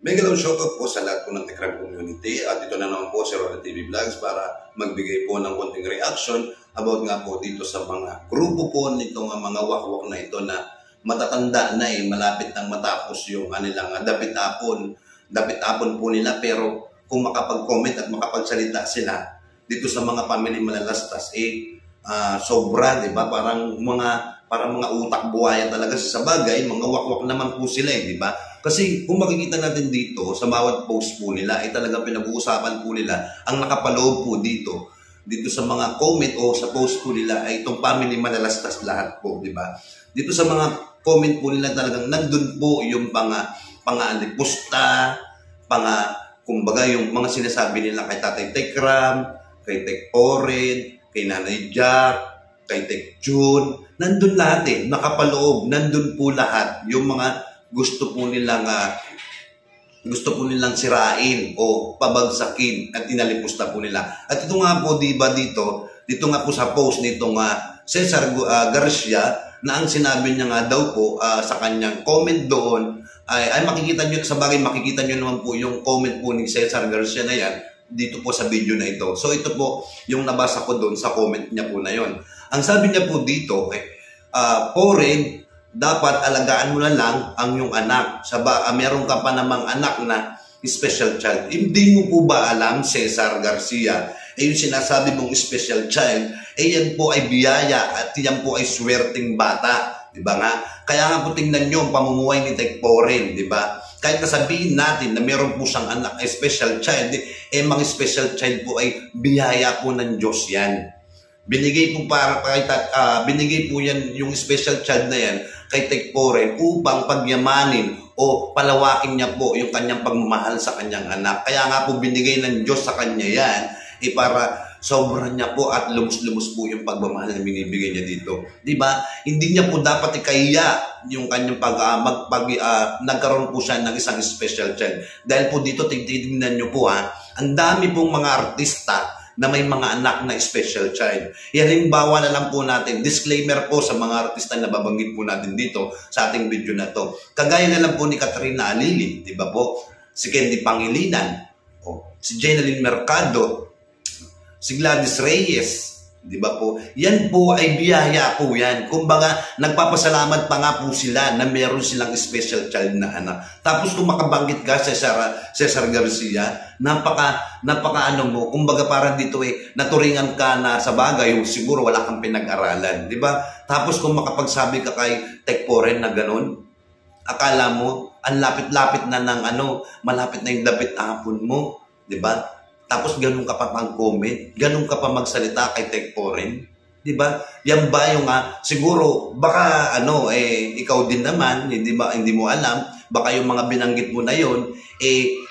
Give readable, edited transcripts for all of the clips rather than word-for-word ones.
Mega shoutout po sa lahat po ng Tekram community at ito na naman po si Roland TV Vlogs para magbigay po ng konting reaction about nga po dito sa mga grupo po nitong mga wakwak na ito na matatanda na malapit nang matapos yung kanilang dapit apon po nila, pero kung makapag-comment at makapagsalita sila dito sa mga family malalastas sobra, di ba? Parang mga utak buhaya talaga sa bagay, mga wakwak naman po sila, di ba? Kasi kung makikita natin dito sa bawat post po nila ay talagang pinag-uusapan po nila ang nakapaloob po dito sa mga comment o sa post po nila ay itong family malalastas lahat po, di ba? Dito sa mga comment po nila talagang nandun po yung pang-alipusta, kumbaga yung mga sinasabi nila kay Tatay Tekram, kay Tek Oren, kay Nanay Jack, kay Tek June, nandun lahat nakapaloob, nandun po lahat yung mga gusto po nilang sirain o pabagsakin at inalipusta po nila. At ito nga po, di ba dito nga po sa post nitong Cesar Garcia na ang sinabi niya nga daw po sa kanyang comment doon ay makikita nyo, sa bagay makikita nyo naman po yung comment po ni Cesar Garcia na yan dito po sa video na ito. So ito po yung nabasa ko doon sa comment niya po na yon. Ang sabi niya po dito, Oren, dapat alagaan mo na lang ang iyong anak. Meron ka pa namang anak na special child. Hindi mo po ba alam, Cesar Garcia, yung sinasabi mong special child, yan po ay biyaya at yan po ay swerteng bata. Diba nga? Kaya nga po tingnan nyo ang pamumuhay ni Tek Oren, diba? Kahit nasabihin natin na meron po siyang anak ay special child, mga special child po ay biyaya po ng Diyos yan. Binigay po yan, yung special child na yan kay Tek Oren upang pagyamanin o palawakin niya po yung kanyang pagmamahal sa kanyang anak. Kaya nga po binigay ng Diyos sa kanya yan para sobrang niya po at lumos-lumos po yung pagmamahal na binibigay niya dito. Diba? Hindi niya po dapat ikahiya yung kanyang nagkaroon po siya ng isang special child. Dahil po dito, titignan niyo po ang dami pong mga artista na may mga anak na special child. Halimbawa na lang po natin, disclaimer po sa mga artista na babanggit po natin dito sa ating video na to. Kagaya na lang po ni Katrina Alili, di ba po? Si Candy Pangilinan, si Jeneline Mercado, si Gladys Reyes, di ba po? Yan po ay biyaya po yan. Kumbaga, nagpapasalamat pa nga po sila na meron silang special child na anak. Tapos kung makabanggit ka sa Cesar Garcia, kumbaga parang dito naturingan ka na sa bagay, siguro wala kang pinag-aralan, di ba? Tapos kung makapagsabi ka kay Tek Oren na ganun, akala mo, ang lapit-lapit na ng malapit na yung dapit hapon mo, di ba? Tapos ganun ka pa mag-comment, ganun ka pa magsalita kay Tek Oren, di ba? Yan ba yung siguro baka ikaw din naman, hindi mo alam, baka yung mga binanggit mo na yon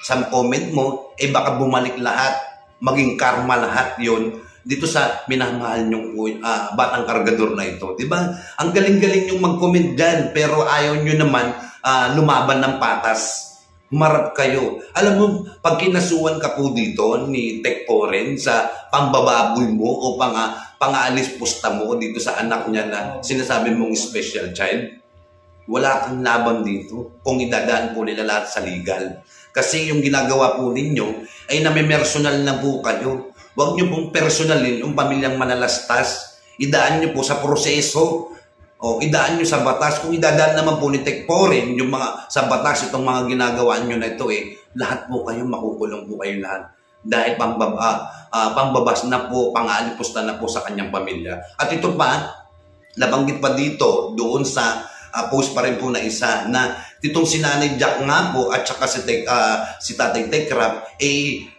sa comment mo baka bumalik lahat, maging karma lahat yon dito sa minamahal nyong batang kargador na ito, di ba? Ang galing-galing yung mag-comment diyan, pero ayaw nyo naman lumaban ng patas. Humarap kayo. Alam mo, pag kinasuhan ka po dito ni Tek Oren sa pambababoy mo o pang-aalis pusta mo dito sa anak niya na sinasabi mong special child, wala kang laban dito kung idadaan po nila lahat sa legal. Kasi yung ginagawa po ninyo ay namimersonal na po kayo. Huwag nyo pong personalin yung pamilyang manalastas. Idaan nyo po sa proseso. Idaan nyo sa batas. Kung idadaan naman po ni Tek Oren yung sa batas, itong mga ginagawa nyo na ito, lahat po kayo, makukulong po kayo lahat. Dahil pangbabas na po, pang-aalipusta na po sa kanyang pamilya. At ito pa, nabanggit pa dito, doon sa post pa rin po na isa, na itong si Nanay Jack nga po, at saka si Tatay Tekram,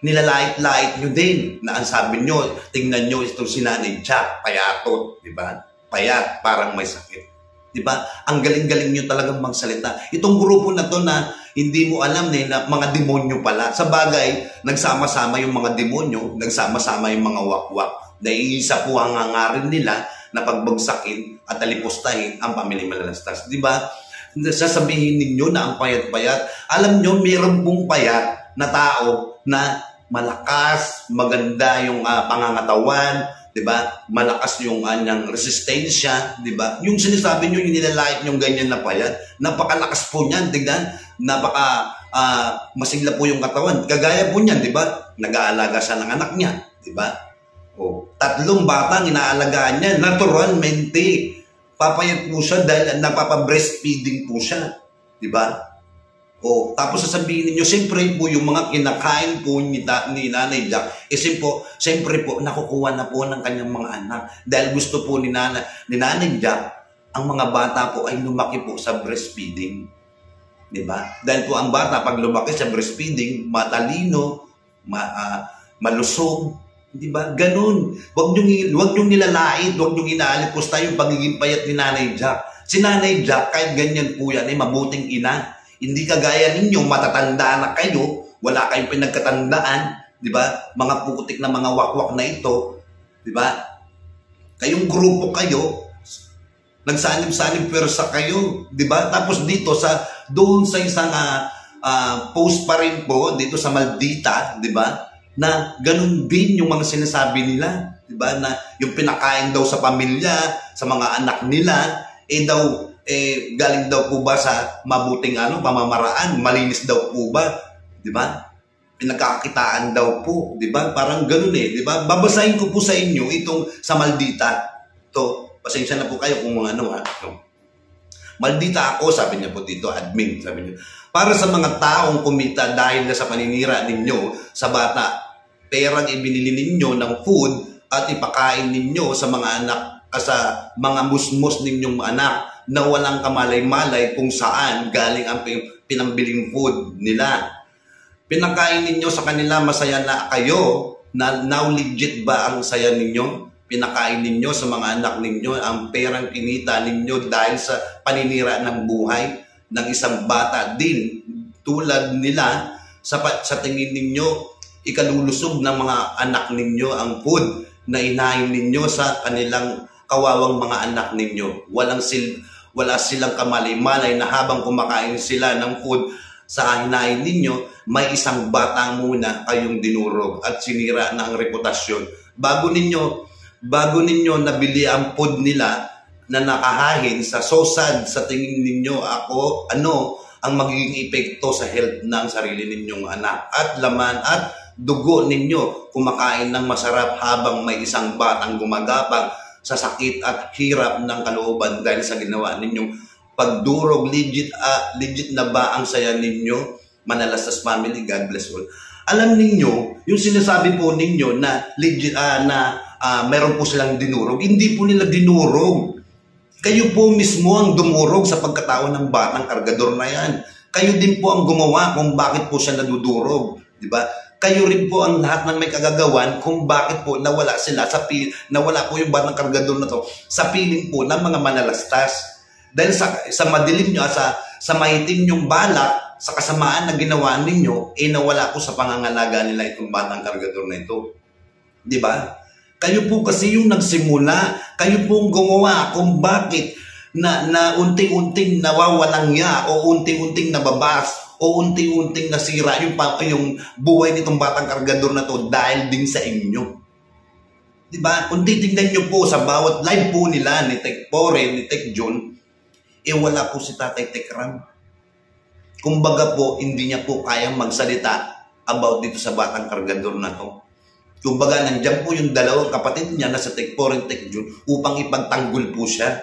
nilalait-lait nyo din, na ang sabi nyo, tingnan nyo itong si Nanay Jack, payatot, di ba? Payat, parang may sakit. Diba? Ang galing-galing nyo talagang magsalita. Itong grupo na to na hindi mo alam na mga demonyo pala. Sa bagay, nagsama-sama yung mga demonyo, nagsama-sama yung mga wakwak. Naiisa po ang hangarin nila na pagbagsakin at alipustahin ang pamilya malalastas. Diba? Sasabihin ninyo na ang payat-payat. Alam nyo, mayroon pong payat na tao na malakas, maganda yung pangangatawan, diba? Malakas yung anyang resistensya, diba? Yung sinasabi nyo, yung nilalait yung ganyan na payat, napakalakas po niyan, tignan, masigla po yung katawan. Kagaya po niyan, di ba? Nag-aalaga siya ng anak niya, di ba? O, 3 batang inaalagaan niya, naturalmente. Papayat po siya dahil napapa-breastfeeding po siya, di ba? O, tapos sasabihin niyo, siyempre po yung mga kinakain po ni Nanay Jack, siyempre po, nakukuha na po ng kanyang mga anak. Dahil gusto po ni Nanay Jack, ang mga bata po ay lumaki po sa breastfeeding. Diba? Dahil po ang bata, pag lumaki sa breastfeeding, matalino, malusog, diba? Ganun. Huwag niyong nilalait, huwag niyong inaalipos yung pagiging payat ni Nanay Jack. Si Nanay Jack, kahit ganyan po yan, ay mabuting ina. Hindi kagaya ninyo, matatanda na kayo, wala kayong pinagkatandaan, di ba? Mga putik na mga wakwak na ito, di ba? Kayong grupo kayo, nagsanib-sanib pwersa kayo, di ba? Tapos dito, doon sa isang post pa rin po, dito sa Maldita, di ba? Na ganun din yung mga sinasabi nila, di ba? Na yung pinakain daw sa pamilya, sa mga anak nila, galing daw po ba sa mabuting pamamaraan, malinis daw po ba, di ba? Pinagkakakitaan daw po, di ba? Parang ganun di ba? Babasahin ko po sa inyo itong sa Maldita. To, pasensya na po kayo kung Maldita ako, sabi niya po dito, admin, sabi niya. Para sa mga taong kumita dahil na sa paninira ninyo sa bata, perang ibinili ninyo ng food at ipakain ninyo sa mga anak, sa mga musmos ninyong anak, na walang kamalay-malay kung saan galing ang pinambiling food nila. Pinakain ninyo sa kanila, masaya na kayo, na now legit ba ang saya ninyo? Pinakain ninyo sa mga anak ninyo ang perang kinita ninyo dahil sa paninira ng buhay ng isang bata din tulad nila. Sa tingin ninyo, ikalulusog ng mga anak ninyo ang food na inahin ninyo sa kanilang kawawang mga anak ninyo. Wala silang kamalay-malay na habang kumakain sila ng food sa hinahin ninyo, may isang bata muna kayong dinurog at sinira na ang reputasyon. Bago ninyo nabili ang food nila na nakahahin sa sosad, sa tingin ninyo ano ang magiging epekto sa health ng sarili ninyong anak at laman at dugo ninyo kumakain ng masarap habang may isang batang gumagapang sa sakit at hirap ng kalooban dahil sa ginawa ninyong pagdurog. Legit na ba ang saya ninyo? Manalastas family, God bless all. Alam ninyo, yung sinasabi po ninyo na legit meron po silang dinurog, hindi po nila dinurog. Kayo po mismo ang dumurog sa pagkatao ng batang kargador na yan. Kayo din po ang gumawa kung bakit po siya nadudurog, di ba? Kayo rin po ang lahat ng may kagagawan kung bakit po nawala po yung batang kargador na to sa piling po ng mga manalastas. Dahil sa madilim nyo, sa mahitim nyong balak, sa kasamaan na ginawa ninyo, nawala po sa pangangalaga nila itong batang kargador na ito. Di ba? Kayo po kasi yung nagsimula, kayo po ang gumawa kung bakit na unting-unting nawawalang niya o unting-unting nababas o unti-unting nasira yung buhay nitong batang kargador na to dahil din sa inyo. Diba? Kung titignan nyo po sa bawat live po nila ni Tek Pore, ni Tek John, wala po si Tatay Tekram. Kumbaga po, hindi niya po kayang magsalita about dito sa batang kargador na to. Kumbaga, nandiyan po yung dalawang kapatid niya na sa Tek Pore and Tek John upang ipagtanggol po siya.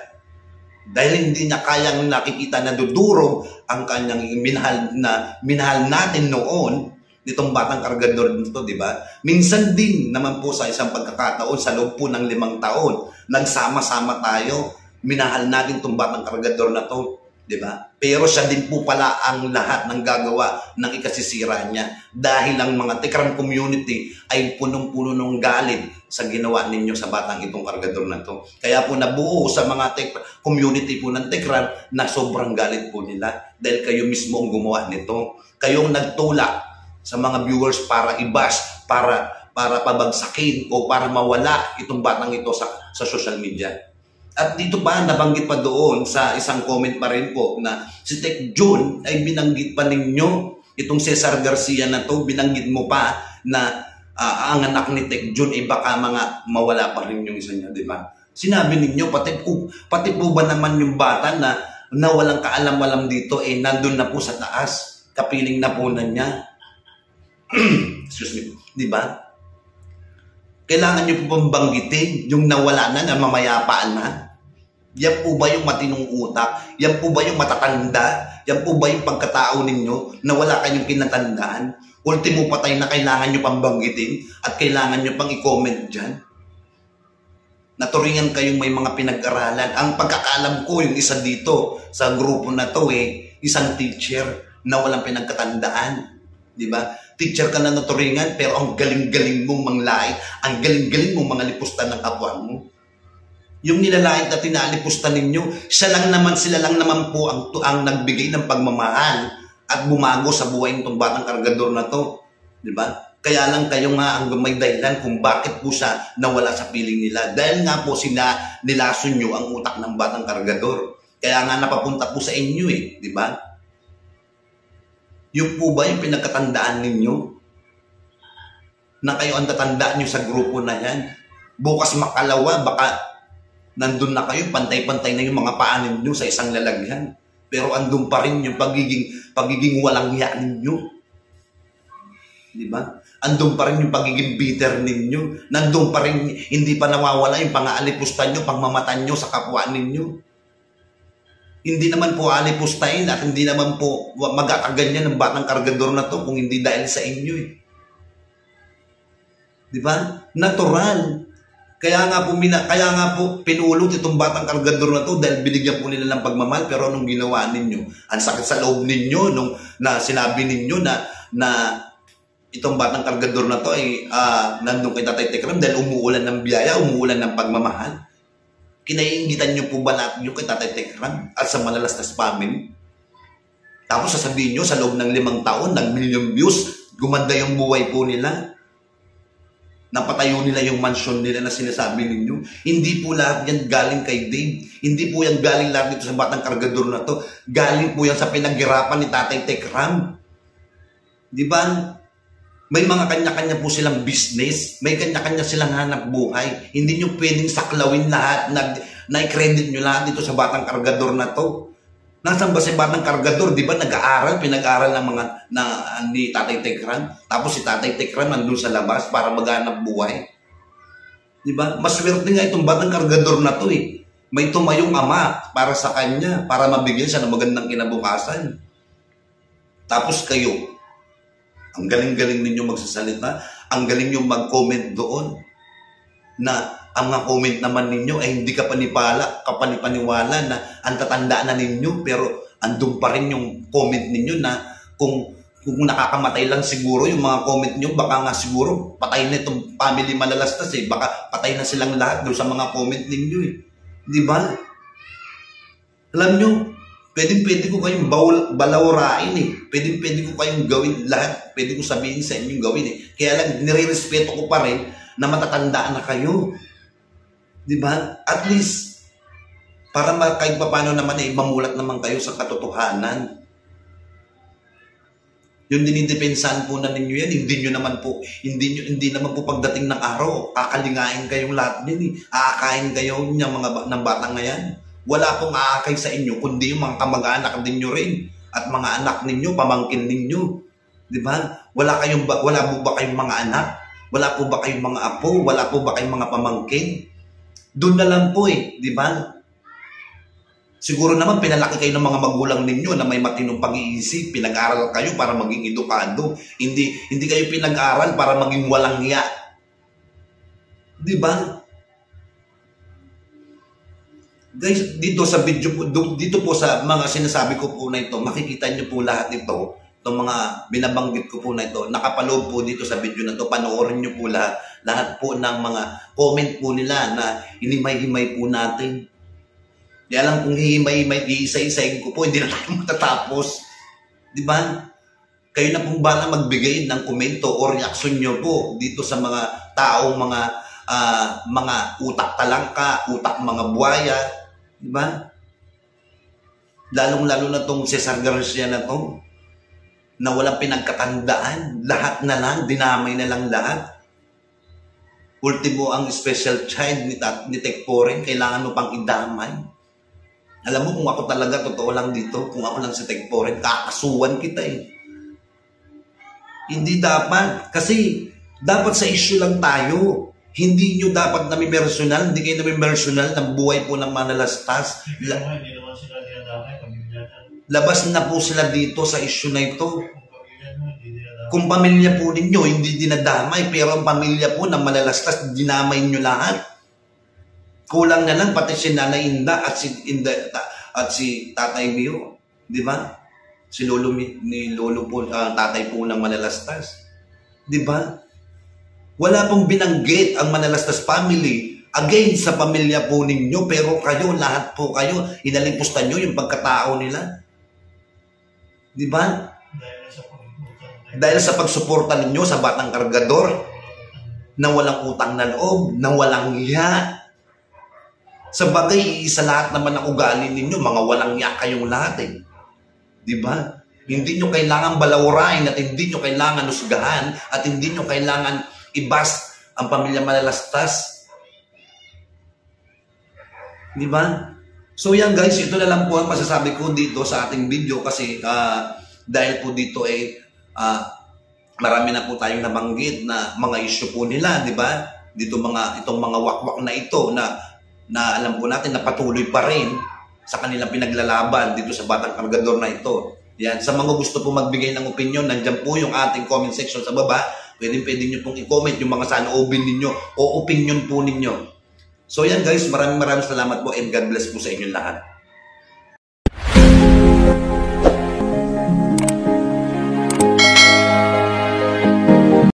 Dahil hindi niya kayang nakikita na dudurog ang kanyang minahal natin noon nitong batang kargador nito, di ba? Minsan din naman po sa isang pagkakataon sa loob po ng 5 taon, nagsama-sama tayo, minahal natin itong batang kargador na to, di ba? Pero siya din po pala ang lahat ng gagawa ng ikasisira niya dahil ang mga Tekram community ay punong-puno ng galit sa ginawa ninyo sa batang itong kargador na to. Kaya po nabuo sa mga community po ng Tekram na sobrang galit po nila dahil kayo mismo ang gumawa nito. Kayong nagtulak sa mga viewers para i-bash, para pabagsakin o para mawala itong batang ito sa social media. At dito pa, nabanggit pa doon sa isang comment pa rin po na si Tek John ay binanggit pa ninyo itong Cesar Garcia na to, binanggit mo pa na ang anak ni Tek John ay baka mawala pa rin yung isa niya, di ba? Sinabi ninyo, pati po ba naman yung bata na walang kaalam-alam dito, nandun na po sa taas. kapiling na punan niya. Excuse me. Di ba? Kailangan niyo po bang banggitin yung nawala na mamayapaan na? Yan po ba yung matinong utak? Yan po ba yung matatanda? Yan po ba yung pagkatao ninyo na wala kayong kinatandaan? Ultimo patay na kailangan nyo pang banggitin at kailangan nyo pang i-comment dyan? Naturingan kayong may mga pinag-aralan. Ang pagkakalam ko, yung isa dito sa grupo na to isang teacher na walang pinagkatandaan. Di ba? Teacher ka na naturingan pero ang galing-galing mong manglait, ang galing-galing mong mga lipustan ng kapwa mo. Yung nilalait na tinalipustan ninyo, sila lang naman po ang nagbigay ng pagmamahal at bumago sa buhay ng batang kargador na to. Di ba? Kaya lang kayo nga ang may dahilan kung bakit po siya nawala sa piling nila. Dahil nga po nilason nyo ang utak ng batang kargador. Kaya nga napapunta po sa inyo di ba? Yung po ba yung pinagkatandaan ninyo? Na kayo ang tatandaan nyo sa grupo na yan? Bukas makalawa, baka nandun na kayo, pantay-pantay na yung mga paa ninyo sa isang lalagyan. Pero andun pa rin yung pagiging walang hiya ninyo. Di ba? Andun pa rin yung pagiging bitter ninyo. Nandun pa rin, hindi pa nawawala yung pang-aalipustan nyo, pangmamatan nyo sa kapwa ninyo. Hindi naman po alipustain at hindi naman po magkakaganyan ng batang kargador na to kung hindi dahil sa inyo Di ba? Natural. Kaya nga po pinulot itong batang kargador na to dahil binigyan po nila ng pagmamahal, pero anong ginawa ninyo? Ang sakit sa loob ninyo nung na sinabi ninyo na itong batang kargador na to ay nandun kay Tatay Tekram dahil umuulan ng biyaya, umuulan ng pagmamahal. Kinaiingitan nyo po ba lahat nyo kay Tatay Tekram at sa Malalastas family? Tapos sasabihin nyo sa loob ng 5 taon, nag-million views, gumanda yung buhay po nila. Napatayo nila yung mansion nila na sinasabi ninyo. Hindi po lahat yan galing kay Dave. Hindi po yan galing lahat dito sa batang kargador na to. Galing po yan sa pinaghirapan ni Tatay Tekram. Di ba? May mga kanya-kanya po silang business. May kanya-kanya silang hanap buhay. Hindi nyo pwedeng saklawin lahat, na-credit nyo lahat dito sa batang kargador na to. Nasaan ba si batang kargador? Di ba nag-aaral, pinag-aaral ng mga ni Tatay Tekram? Tapos si Tatay Tekram nandun sa labas para maghanap buhay. Di ba? Maswerte nga itong batang kargador na to May tumayong ama para sa kanya, para mabigyan siya ng magandang kinabukasan. Tapos kayo, ang galing-galing ninyo magsasalita, ang galing nyo mag-comment doon na ang mga comment naman ninyo ay hindi kapanipaniwala na ang tatanda na ninyo, pero andun pa rin yung comment ninyo na kung nakakamatay lang siguro yung mga comment nyo, baka nga siguro patay na itong family Malalastas baka patay na silang lahat doon sa mga comment ninyo Di ba? Alam nyo, pwede ko kayong balawrain Pwede ko kayong gawin lahat. Pwede ko sabihin sa inyong gawin Kaya lang, nire-respeto ko pa rin na matatanda na kayo. Di ba? At least, para kahit paano naman mamulat naman kayo sa katotohanan. Yung dinidepensahan po na ninyo yan, hindi naman po pagdating ng araw, kakalingain kayong lahat din Aakain kayo ng batang ngayon. Wala pong aakay sa inyo, kundi yung mga kamag-anak din nyo rin. At mga anak ninyo, pamangkin ninyo. Di ba? Wala po ba kayong mga anak? Wala po ba kayong mga apo? Wala po ba kayong mga pamangkin? Doon na lang po di ba? Siguro naman pinalaki kayo ng mga magulang ninyo na may matinong pag-iisip. Pinag-aral kayo para maging edukado. Hindi kayo pinag-aral para maging walang hiya. Di ba? Guys, dito sa video po, dito po sa mga sinasabi ko po na ito, makikita niyo po lahat ito, itong mga binabanggit ko po na ito, nakapaloob po dito sa video na ito, panoorin niyo po lahat po ng mga comment po nila na hinimay-himay po natin. Di alam kung hihimay-himay, iisa-isahin ko po, hindi na tayo matatapos. Di ba? Kayo na pong bala magbigay ng komento o reaksyon niyo po dito sa mga taong mga utak talangka, utak mga buhaya. Diba? Lalong-lalo na tong Cesar Garcia na to, na walang pinagkatandaan, lahat na lang, dinamay na lang lahat. Ultimo ang special child ni Tekporen, kailangan mo pang idamay. Alam mo, kung ako talaga, totoo lang dito, kung ako lang si Tekporen, kakasuhan kita Hindi dapat. Kasi dapat sa issue lang tayo. Hindi nyo dapat namin personal, hindi kayo namin personal ng buhay po ng manalastas. Hindi naman sila dinadamay, pamilya na. Labas na po sila dito sa issue na ito. Kung pamilya mo, hindi dinadamay. Kung pamilya po ninyo, hindi dinadamay, pero ang pamilya po ng malalastas, dinamay nyo lahat. Kulang na lang pati si Nanay Inda at si Tatay Mio. Di ba? Si Lolo ni Lolo po, tatay po ng malalastas. Di ba? Wala pong binanggit ang Manalastas family against sa pamilya po ninyo, pero kayo, lahat po kayo, inalipusta nyo yung pagkatao nila. Di ba? Dahil sa pagsuporta ninyo sa Batang Kargador, na walang utang na loob, na walang iya. Sa bagay, isa lahat naman ang ugali ninyo, mga walang iya kayong lahat eh. Di ba? Hindi nyo kailangan balawrain at hindi nyo kailangan husgahan at hindi nyo kailangan ibas ang pamilya Manalastas. Di ba? So yan guys, ito na lang po ang masasabi ko dito sa ating video kasi dahil po dito marami na po tayong nabanggit na mga issue po nila, di ba? Itong mga wakwak na ito na alam po natin na patuloy pa rin sa kanilang pinaglalaban dito sa Batang Kargador na ito. Yan, sa mga gusto po magbigay ng opinion, nandiyan po yung ating comment section sa baba. Pwede nyo pong i-comment yung mga saloobin ninyo o opinion po ninyo. So yan guys, maraming salamat po and God bless po sa inyong lahat.